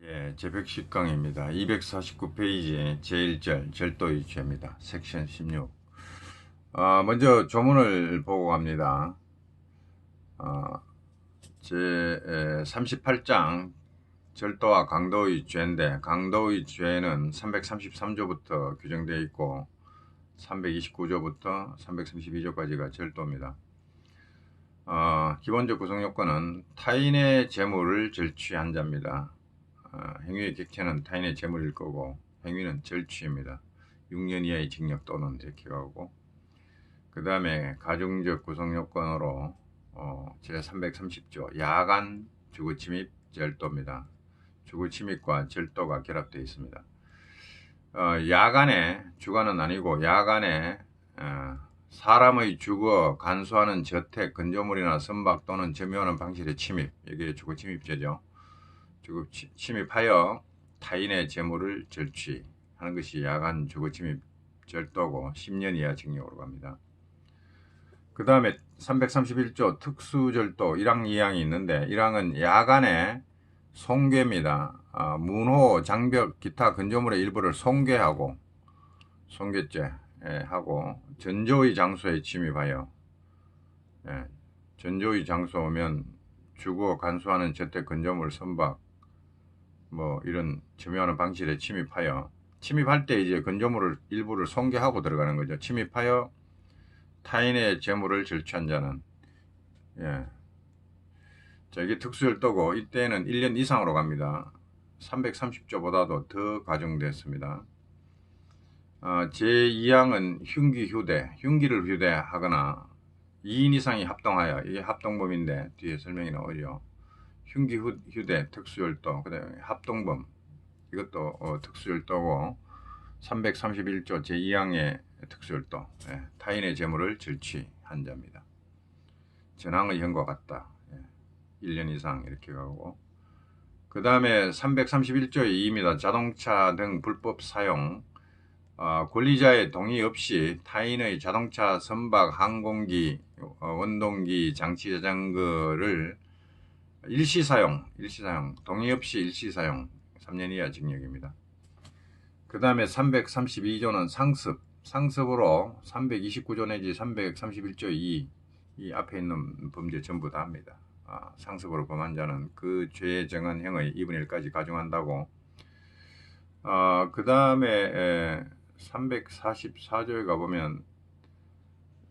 예, 제110강입니다. 249페이지 제1절 절도의 죄입니다. 섹션 16. 먼저 조문을 보고 갑니다. 제 38장 절도와 강도의 죄인데, 강도의 죄는 333조부터 규정되어 있고 329조부터 332조까지가 절도입니다. 기본적 구성 요건은 타인의 재물을 절취한 자입니다. 행위의 객체는 타인의 재물일 거고 행위는 절취입니다. 6년 이하의 징역 또는 이렇게 가고, 그 다음에 가중적 구성 요건으로 제330조 야간 주거침입 절도입니다. 주거침입과 절도가 결합되어 있습니다. 야간에, 주간은 아니고 야간에 사람의 주거, 간수하는 저택, 건조물이나 선박 또는 점유하는 방실의 침입, 여기에 주거침입죄죠. 침입하여 타인의 재물을 절취하는 것이 야간 주거침입 절도고 10년 이하 징역으로 갑니다. 그 다음에 331조 특수절도 1항 2항이 있는데, 1항은 야간에 손괴입니다. 문호, 장벽, 기타 건조물의 일부를 손괴하고, 손괴죄 하고, 전조의 장소에 침입하여, 전조의 장소면 주거, 간수하는 저택, 건조물, 선박, 이런 점유하는 방실에 침입하여, 침입할 때 이제 건조물을 일부를 손괴하고 들어가는 거죠. 침입하여 타인의 재물을 절취한 자는, 자, 이게 특수절도고 이때는 1년 이상으로 갑니다. 330조보다도 더 가중됐습니다. 제2항은 흉기를 휴대하거나 2인 이상이 합동하여, 이게 합동범인데 뒤에 설명이 나오죠. 흉기 휴대 특수절도, 그 다음에 합동범, 이것도 특수절도고 331조 제2항의 특수절도, 타인의 재물을 절취한 자입니다. 전항의 형과 같다. 1년 이상 이렇게 가고, 그 다음에 331조의 2입니다. 자동차 등 불법 사용, 권리자의 동의 없이 타인의 자동차, 선박, 항공기, 원동기, 장치, 자전거를 일시사용, 동의 없이 일시사용, 3년 이하 징역입니다. 그 다음에 332조는 상습으로 329조 내지 331조 2, 이 앞에 있는 범죄 전부 다 합니다. 상습으로 범한 자는 그 죄에 정한 형의 2분의 1까지 가중한다고. 그 다음에 344조에 가보면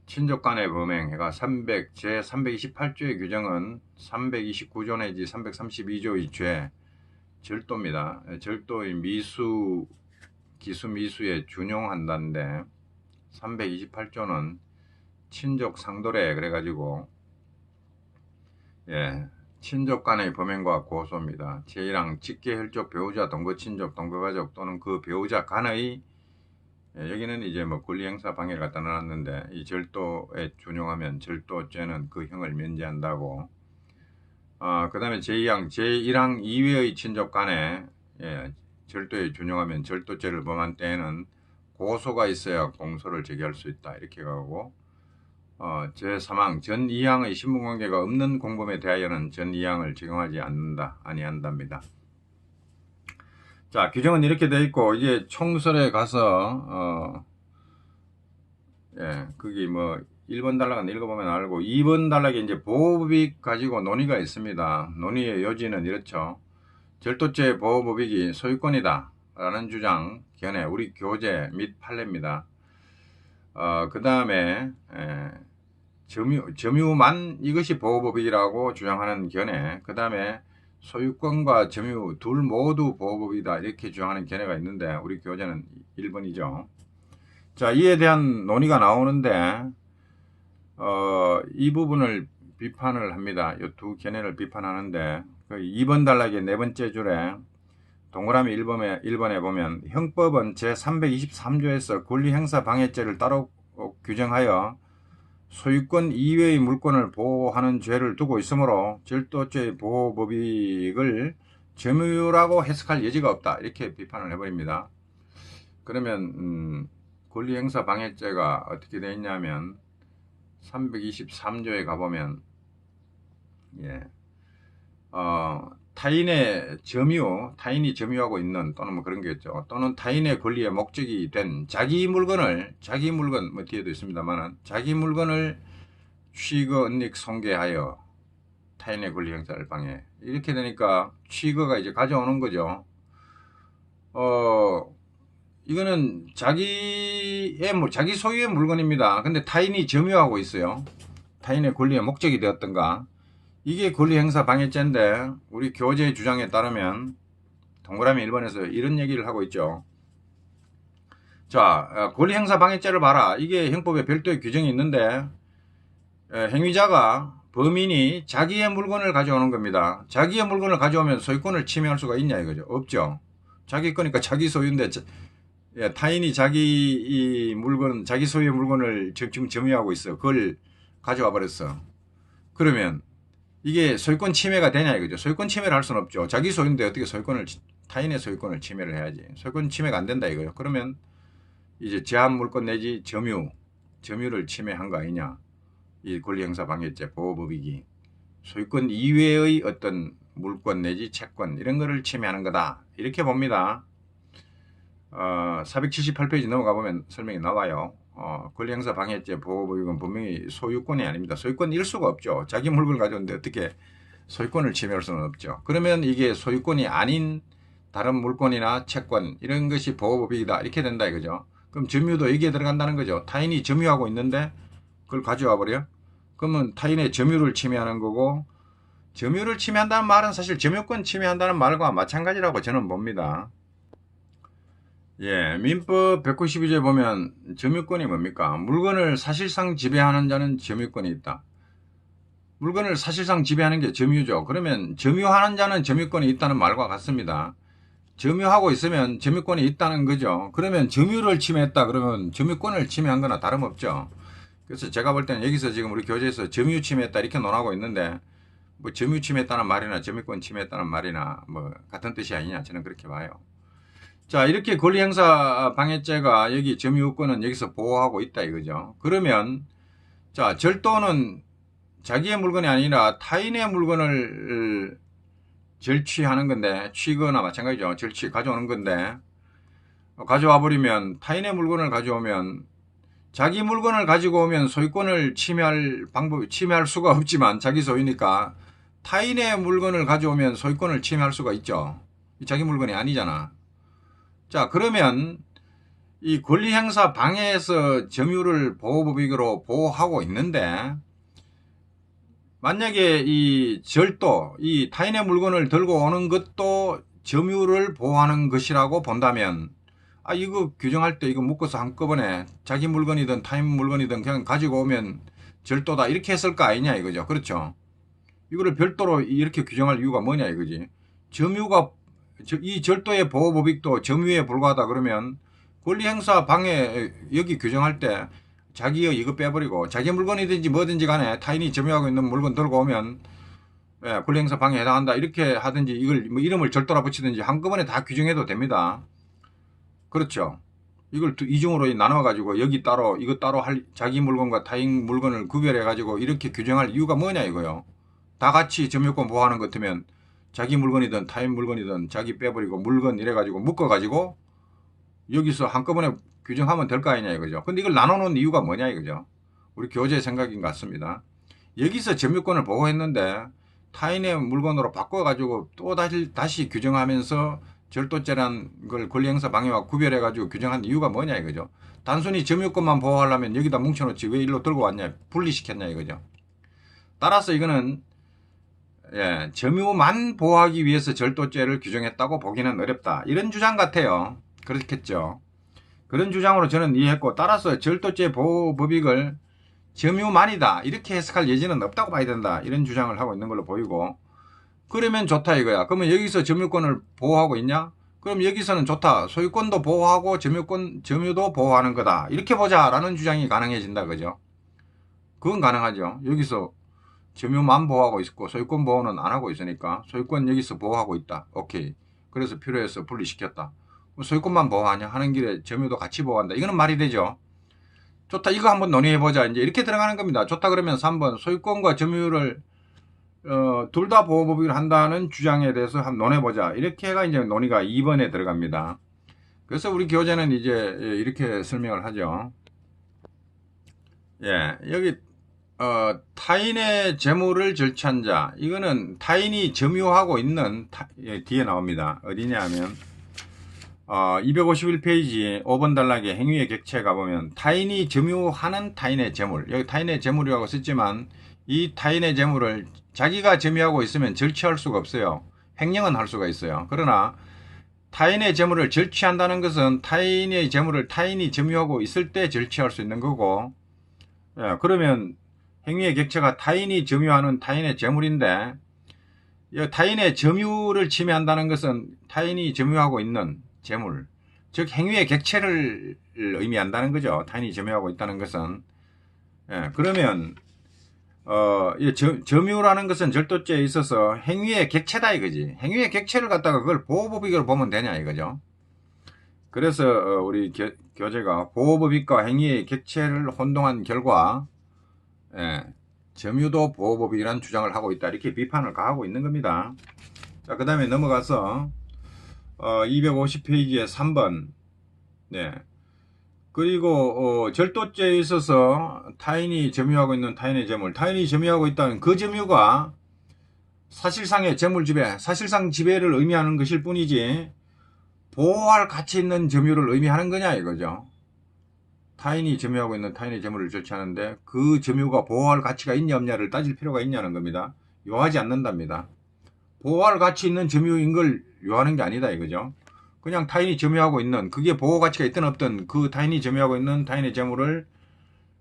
친족 간의 범행 해가 제328조의 규정은 329조 내지 332조의 죄, 절도입니다. 절도의 기수 미수에 준용한다는데, 328조는 친족 상도례 그래가지고 친족 간의 범행과 고소입니다. 제1항 직계 혈족 배우자, 동거친족, 동거가족 또는 그 배우자 간의, 여기는 이제 권리행사 방해를 갖다 놨는데, 이 절도에 준용하면 절도죄는 그 형을 면제한다고. 그 다음에 제2항, 제1항 이외의 친족 간에 절도에 준용하면 절도죄를 범한 때에는 고소가 있어야 공소를 제기할 수 있다. 이렇게 가고, 제3항, 전 2항의 신분관계가 없는 공범에 대하여는 전 2항을 적용하지 아니한답니다. 자, 규정은 이렇게 되어 있고, 이제 총설에 가서, 거기 1번 단락은 읽어보면 알고, 2번 단락에 이제 보호법익 가지고 논의가 있습니다. 논의의 요지는 이렇죠. 절도죄 보호법익이 소유권이다 라는 주장, 견해, 우리 교재 및 판례입니다. 그 다음에, 점유만 이것이 보호법익이라고 주장하는 견해, 그 다음에 소유권과 점유 둘 모두 보호법이다 이렇게 주장하는 견해가 있는데, 우리 교재는 1번이죠. 자, 이에 대한 논의가 나오는데, 이 부분을 비판을 합니다. 이 두 견해를 비판하는데, 그 2번 단락의 네 번째 줄에 동그라미 1번에 보면, 형법은 제323조에서 권리행사 방해죄를 따로 규정하여 소유권 이외의 물권을 보호하는 죄를 두고 있으므로 절도죄의 보호법익을 점유라고 해석할 여지가 없다 이렇게 비판을 해버립니다. 그러면 권리행사 방해죄가 어떻게 되어 있냐면 323조에 가보면 타인의 점유, 타인이 점유하고 있는 또는 뭐 그런 게 있죠. 또는 타인의 권리의 목적이 된 자기 물건 뭐 뒤에도 있습니다만은 자기 물건을 취거, 은닉, 손괴하여 타인의 권리 행사를 방해. 이렇게 되니까 취거가 이제 가져오는 거죠. 이거는 자기 소유의 물건입니다. 근데 타인이 점유하고 있어요. 타인의 권리의 목적이 되었던가. 이게 권리행사 방해죄인데 우리 교재의 주장에 따르면 동그라미 1번에서 이런 얘기를 하고 있죠. 자, 권리행사 방해죄를 봐라. 이게 형법에 별도의 규정이 있는데 행위자가 범인이 자기의 물건을 가져오는 겁니다. 자기의 물건을 가져오면 소유권을 침해할 수가 있냐 이거죠. 없죠. 자기 거니까 자기 소유인데 타인이 자기 소유의 물건을 지금 점유하고 있어. 그걸 가져와 버렸어. 그러면 이게 소유권 침해가 되냐 이거죠. 소유권 침해를 할 수는 없죠. 자기 소유인데 어떻게 타인의 소유권을 침해를 해야지. 소유권 침해가 안 된다 이거죠. 그러면 이제 제한 물권 내지 점유를 침해한 거 아니냐. 이 권리행사 방해죄 보호법이기. 소유권 이외의 어떤 물권 내지 채권 이런 거를 침해하는 거다. 이렇게 봅니다. 478페이지 넘어가 보면 설명이 나와요. 권리행사 방해죄 보호법이건 분명히 소유권이 아닙니다. 소유권일 수가 없죠. 자기 물건을 가져오는데 어떻게 소유권을 침해할 수는 없죠. 그러면 이게 소유권이 아닌 다른 물권이나 채권 이런 것이 보호법이다. 이렇게 된다 이거죠. 그럼 점유도 여기에 들어간다는 거죠. 타인이 점유하고 있는데 그걸 가져와 버려? 그러면 타인의 점유를 침해하는 거고, 점유를 침해한다는 말은 사실 점유권 침해한다는 말과 마찬가지라고 저는 봅니다. 예, 민법 192조에 보면 점유권이 뭡니까? 물건을 사실상 지배하는 자는 점유권이 있다. 물건을 사실상 지배하는 게 점유죠. 그러면 점유하는 자는 점유권이 있다는 말과 같습니다. 점유하고 있으면 점유권이 있다는 거죠. 그러면 점유를 침해했다 그러면 점유권을 침해한 거나 다름없죠. 그래서 제가 볼 때는 여기서 지금 우리 교재에서 점유 침해했다 이렇게 논하고 있는데 뭐 점유 침해했다는 말이나 점유권 침해했다는 말이나 뭐 같은 뜻이 아니냐 저는 그렇게 봐요. 자, 이렇게 권리행사 방해죄가 여기 점유권은 여기서 보호하고 있다 이거죠. 그러면 자, 절도는 자기의 물건이 아니라 타인의 물건을 절취하는 건데, 취거나 마찬가지죠. 가져오는 건데, 가져와 버리면 타인의 물건을 가져오면 자기 물건을 가지고 오면 소유권을 침해할 수가 없지만 자기 소유니까 타인의 물건을 가져오면 소유권을 침해할 수가 있죠. 자기 물건이 아니잖아. 자, 그러면 이 권리행사 방해에서 점유를 보호법익으로 보호하고 있는데 만약에 이 절도, 이 타인의 물건을 들고 오는 것도 점유를 보호하는 것이라고 본다면 이거 규정할 때 이거 묶어서 한꺼번에 자기 물건이든 타인 물건이든 그냥 가지고 오면 절도다 이렇게 했을 거 아니냐 이거죠. 그렇죠. 이거를 별도로 이렇게 규정할 이유가 뭐냐 이거지. 이 절도의 보호법익도 점유에 불과하다 그러면 권리행사 방해 여기 규정할 때 자기의 이거 빼버리고 자기 물건이든지 뭐든지 간에 타인이 점유하고 있는 물건 들고 오면 권리행사 방해에 해당한다 이렇게 하든지 이걸 뭐 이름을 절도라 붙이든지 한꺼번에 다 규정해도 됩니다. 그렇죠. 이걸 이중으로 나눠가지고 여기 따로 이거 따로 자기 물건과 타인 물건을 구별해가지고 이렇게 규정할 이유가 뭐냐 이거요. 다 같이 점유권 보호하는 것 같으면 자기 물건이든 타인 물건이든 자기 빼버리고 물건 이래가지고 묶어가지고 여기서 한꺼번에 규정하면 될 거 아니냐 이거죠. 근데 이걸 나눠놓은 이유가 뭐냐 이거죠. 우리 교재 생각인 것 같습니다. 여기서 점유권을 보호했는데 타인의 물건으로 바꿔가지고 또 다시 규정하면서 절도죄란 걸 권리행사 방해와 구별해가지고 규정한 이유가 뭐냐 이거죠. 단순히 점유권만 보호하려면 여기다 뭉쳐놓지 왜 일로 들고 왔냐 분리시켰냐 이거죠. 따라서 이거는 점유만 보호하기 위해서 절도죄를 규정했다고 보기는 어렵다. 이런 주장 같아요. 그렇겠죠. 그런 주장으로 저는 이해했고 따라서 절도죄 보호법익을 점유만이다 이렇게 해석할 여지는 없다고 봐야 된다. 이런 주장을 하고 있는 걸로 보이고 그러면 좋다 이거야. 그러면 여기서 점유권을 보호하고 있냐? 그럼 여기서는 좋다. 소유권도 보호하고 점유도 보호하는 거다. 이렇게 보자라는 주장이 가능해진다. 그죠? 그건 가능하죠. 여기서 점유만 보호하고 있고 소유권 보호는 안 하고 있으니까 소유권 여기서 보호하고 있다. 오케이. 그래서 필요해서 분리시켰다. 소유권만 보호하냐? 하는 길에 점유도 같이 보호한다. 이거는 말이 되죠. 좋다. 이거 한번 논의해보자. 이제 이렇게 들어가는 겁니다. 좋다 그러면 3번 소유권과 점유를 둘 다 보호법익을 한다는 주장에 대해서 한번 논해보자. 이렇게가 이제 논의가 2번에 들어갑니다. 그래서 우리 교재는 이제 이렇게 설명을 하죠. 예, 여기 타인의 재물을 절취한 자, 이거는 타인이 점유하고 있는 뒤에 나옵니다. 어디냐 하면 251페이지 5번 단락에 행위의 객체에 가보면 타인이 점유하는 타인의 재물, 여기 타인의 재물이라고 썼지만 이 타인의 재물을 자기가 점유하고 있으면 절취할 수가 없어요. 횡령은 할 수가 있어요. 그러나 타인의 재물을 절취한다는 것은 타인의 재물을 타인이 점유하고 있을 때 절취할 수 있는 거고, 예, 그러면 행위의 객체가 타인이 점유하는 타인의 재물인데, 타인의 점유를 침해한다는 것은 타인이 점유하고 있는 재물, 즉 행위의 객체를 의미한다는 거죠. 타인이 점유하고 있다는 것은. 예, 그러면 점유라는 것은 절도죄에 있어서 행위의 객체다 이거지. 행위의 객체를 갖다가 그걸 보호법익으로 보면 되냐 이거죠. 그래서 우리 교재가 보호법익과 행위의 객체를 혼동한 결과 점유도 보호법익이라는 주장을 하고 있다, 이렇게 비판을 가하고 있는 겁니다. 자, 그 다음에 넘어가서 250페이지에 3번. 네. 그리고 절도죄에 있어서 타인이 점유하고 있는 타인의 재물, 타인이 점유하고 있다는 그 점유가 사실상의 재물 지배, 사실상 지배를 의미하는 것일 뿐이지 보호할 가치 있는 점유를 의미하는 거냐 이거죠. 타인이 점유하고 있는 타인의 재물을 절취하는데 그 점유가 보호할 가치가 있냐 없냐를 따질 필요가 있냐는 겁니다. 요하지 않는답니다. 보호할 가치 있는 점유인 걸 요하는 게 아니다 이거죠. 그냥 타인이 점유하고 있는, 그게 보호 가치가 있든 없든 그 타인이 점유하고 있는 타인의 재물을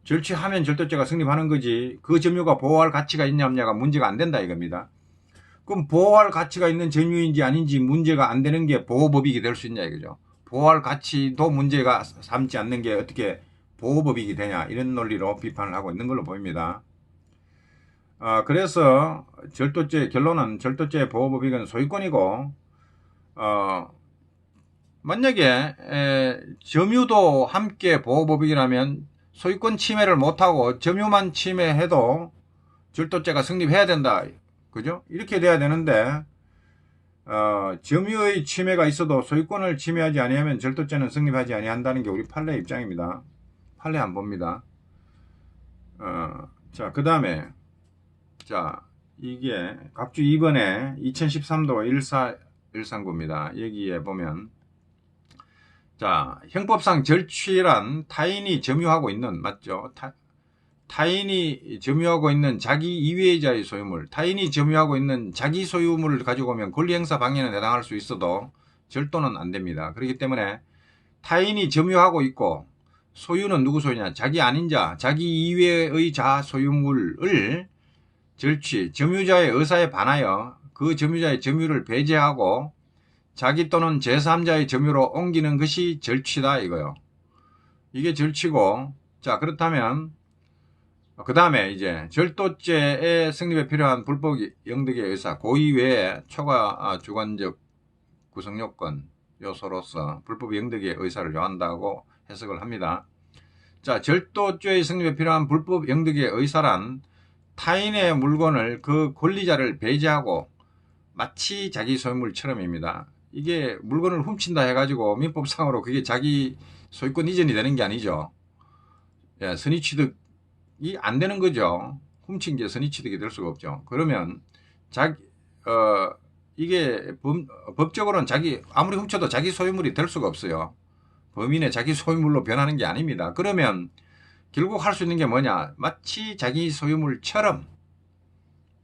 절취하면 절도죄가 성립하는 거지, 그 점유가 보호할 가치가 있냐 없냐가 문제가 안 된다 이겁니다. 그럼 보호할 가치가 있는 점유인지 아닌지 문제가 안 되는 게 보호법익이 될 수 있냐 이거죠. 보호할 가치도 문제가 삼지 않는 게 어떻게 보호법익이 되냐, 이런 논리로 비판을 하고 있는 걸로 보입니다. 그래서 절도죄 결론은 절도죄의 보호법익은 소유권이고, 만약에 점유도 함께 보호법익이라면 소유권 침해를 못하고 점유만 침해해도 절도죄가 성립해야 된다, 그죠? 이렇게 돼야 되는데 점유의 침해가 있어도 소유권을 침해하지 아니하면 절도죄는 성립하지 아니한다는 게 우리 판례 입장입니다. 판례 안 봅니다. 자, 그 다음에 자, 이게 갑주 2번에 2013도 1413구입니다. 여기에 보면, 자, 형법상 절취란 타인이 점유하고 있는, 맞죠? 타인이 점유하고 있는 자기 이외의 자의 소유물, 타인이 점유하고 있는 자기 소유물을 가지고 오면 권리행사 방해는 해당할 수 있어도 절도는 안 됩니다. 그렇기 때문에 타인이 점유하고 있고 소유는 누구 소유냐? 자기 아닌 자, 자기 이외의 자 소유물을 절취, 점유자의 의사에 반하여 그 점유자의 점유를 배제하고 자기 또는 제3자의 점유로 옮기는 것이 절취다 이거요. 이게 절취고, 자, 그렇다면 그 다음에 이제 절도죄의 성립에 필요한 불법 영득의 의사, 고의 외에 초과 주관적 구성요건 요소로서 불법 영득의 의사를 요한다고 해석을 합니다. 자, 절도죄의 성립에 필요한 불법 영득의 의사란 타인의 물건을 그 권리자를 배제하고 마치 자기 소유물처럼입니다. 이게 물건을 훔친다 해가지고 민법상으로 그게 자기 소유권 이전이 되는 게 아니죠. 예, 선의취득이 안 되는 거죠. 훔친 게 선의취득이 될 수가 없죠. 그러면 이게 법적으로는 아무리 훔쳐도 자기 소유물이 될 수가 없어요. 범인의 자기 소유물로 변하는 게 아닙니다. 그러면 결국 할 수 있는 게 뭐냐? 마치 자기 소유물처럼,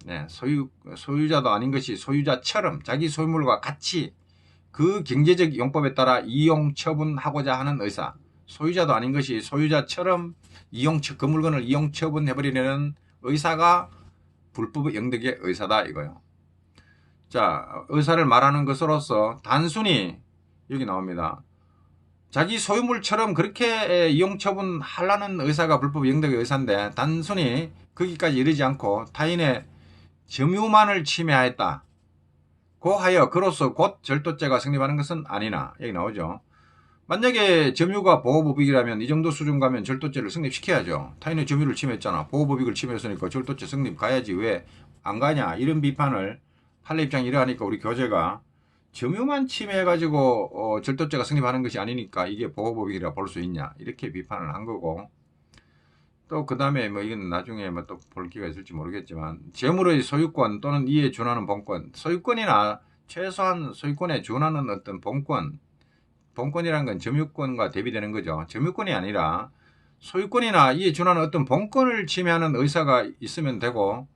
네, 소유자도 아닌 것이 소유자처럼 자기 소유물과 같이 그 경제적 용법에 따라 이용 처분하고자 하는 의사, 소유자도 아닌 것이 소유자처럼 그 물건을 이용 처분해버리려는 의사가 불법 영득의 의사다 이거요. 자, 의사를 말하는 것으로서 단순히 여기 나옵니다. 자기 소유물처럼 그렇게 이용 처분하려는 의사가 불법 영득의 의사인데 단순히 거기까지 이르지 않고 타인의 점유만을 침해하였다 고하여 그로서 곧 절도죄가 성립하는 것은 아니나, 여기 나오죠. 만약에 점유가 보호법익이라면 이 정도 수준 가면 절도죄를 성립시켜야죠. 타인의 점유를 침해했잖아. 보호법익을 침해했으니까 절도죄 성립 가야지 왜 안 가냐. 이런 비판을 판례 입장이 이러하니까 우리 교재가 점유만 침해해가지고 절도죄가 성립하는 것이 아니니까 이게 보호법익이라 볼 수 있냐. 이렇게 비판을 한 거고, 또 그 다음에 뭐 이건 나중에 뭐 또 볼 기회가 있을지 모르겠지만 재물의 소유권 또는 이에 준하는 본권, 소유권이나 최소한 소유권에 준하는 어떤 본권이라는 건 점유권과 대비되는 거죠. 점유권이 아니라 소유권이나 이에 준하는 어떤 본권을 침해하는 의사가 있으면 되고,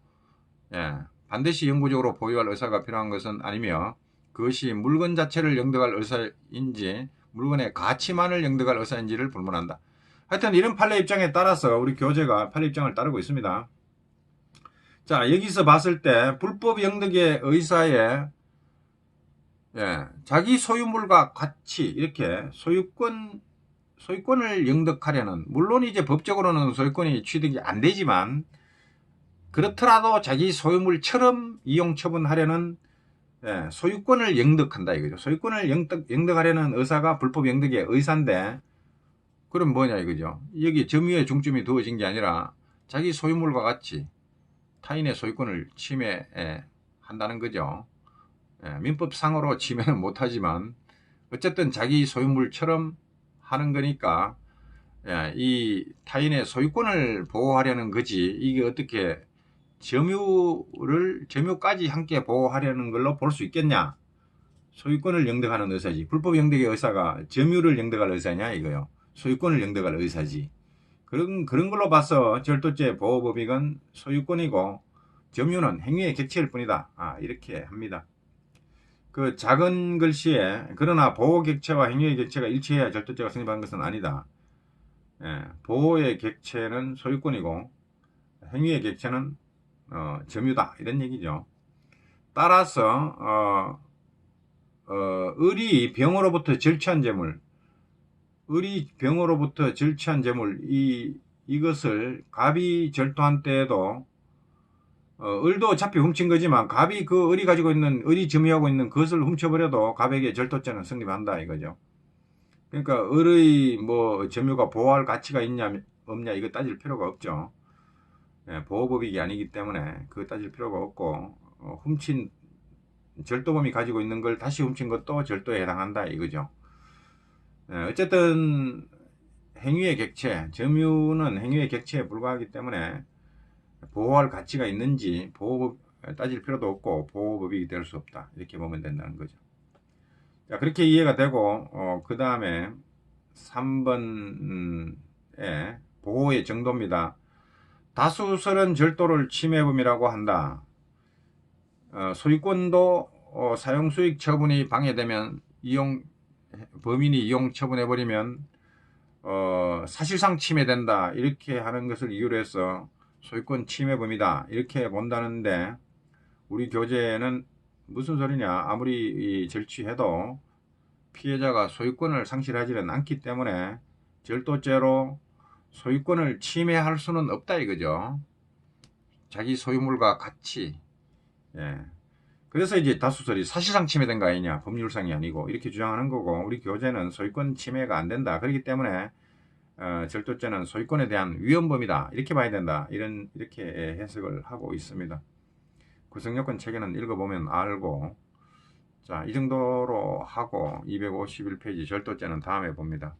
예, 반드시 영구적으로 보유할 의사가 필요한 것은 아니며 그것이 물건 자체를 영득할 의사인지 물건의 가치만을 영득할 의사인지를 불문한다. 하여튼 이런 판례 입장에 따라서 우리 교재가 판례 입장을 따르고 있습니다. 자, 여기서 봤을 때 불법 영득의 의사에 자기 소유물과 같이 이렇게 소유권을 영득하려는, 물론 이제 법적으로는 소유권이 취득이 안 되지만 그렇더라도 자기 소유물처럼 이용 처분하려는 소유권을 영득한다 이거죠. 소유권을 영득하려는 의사가 불법 영득의 의사인데, 그럼 뭐냐 이거죠. 여기 점유에 중점이 두어진 게 아니라 자기 소유물과 같이 타인의 소유권을 침해한다는 거죠. 민법상으로 침해는 못하지만 어쨌든 자기 소유물처럼 하는 거니까 이 타인의 소유권을 보호하려는 거지, 이게 어떻게 점유까지 함께 보호하려는 걸로 볼 수 있겠냐. 소유권을 영득하는 의사지. 불법 영득의 의사가 점유를 영득할 의사냐 이거요. 소유권을 영득할 의사지. 그런 걸로 봐서 절도죄 보호법익은 소유권이고 점유는 행위의 객체일 뿐이다. 이렇게 합니다. 그 작은 글씨에 그러나 보호 객체와 행위의 객체가 일치해야 절도죄가 성립하는 것은 아니다. 보호의 객체는 소유권이고 행위의 객체는 점유다, 이런 얘기죠. 따라서 을이 병으로부터 절취한 재물, 이것을 갑이 절도한 때에도 을도 어차피 훔친 거지만 갑이 그 을이 점유하고 있는 그것을 훔쳐버려도 갑에게 절도죄는 성립한다 이거죠. 그러니까 을의 뭐 점유가 보호할 가치가 있냐 없냐 이거 따질 필요가 없죠. 보호법익이 아니기 때문에 그거 따질 필요가 없고, 훔친 절도범이 가지고 있는 걸 다시 훔친 것도 절도에 해당한다 이거죠. 어쨌든 행위의 객체, 점유는 행위의 객체에 불과하기 때문에 보호할 가치가 있는지 따질 필요도 없고 보호법익이 될 수 없다, 이렇게 보면 된다는 거죠. 자, 그렇게 이해가 되고 그 다음에 3번에 보호의 정도입니다. 다수설은 절도를 침해범이라고 한다. 소유권도 사용수익 처분이 방해되면 범인이 이용 처분해버리면 사실상 침해된다, 이렇게 하는 것을 이유로 해서 소유권 침해범이다 이렇게 본다는데, 우리 교재는 무슨 소리냐, 아무리 절취해도 피해자가 소유권을 상실하지는 않기 때문에 절도죄로 소유권을 침해할 수는 없다 이거죠. 자기 소유물과 같이. 그래서 이제 다수설이 사실상 침해된 거 아니냐, 법률상이 아니고, 이렇게 주장하는 거고, 우리 교재는 소유권 침해가 안 된다. 그렇기 때문에 절도죄는 소유권에 대한 위헌범이다, 이렇게 봐야 된다, 이렇게 해석을 하고 있습니다. 구성요건 체계는 읽어보면 알고, 자, 이 정도로 하고 251페이지 절도죄는 다음에 봅니다.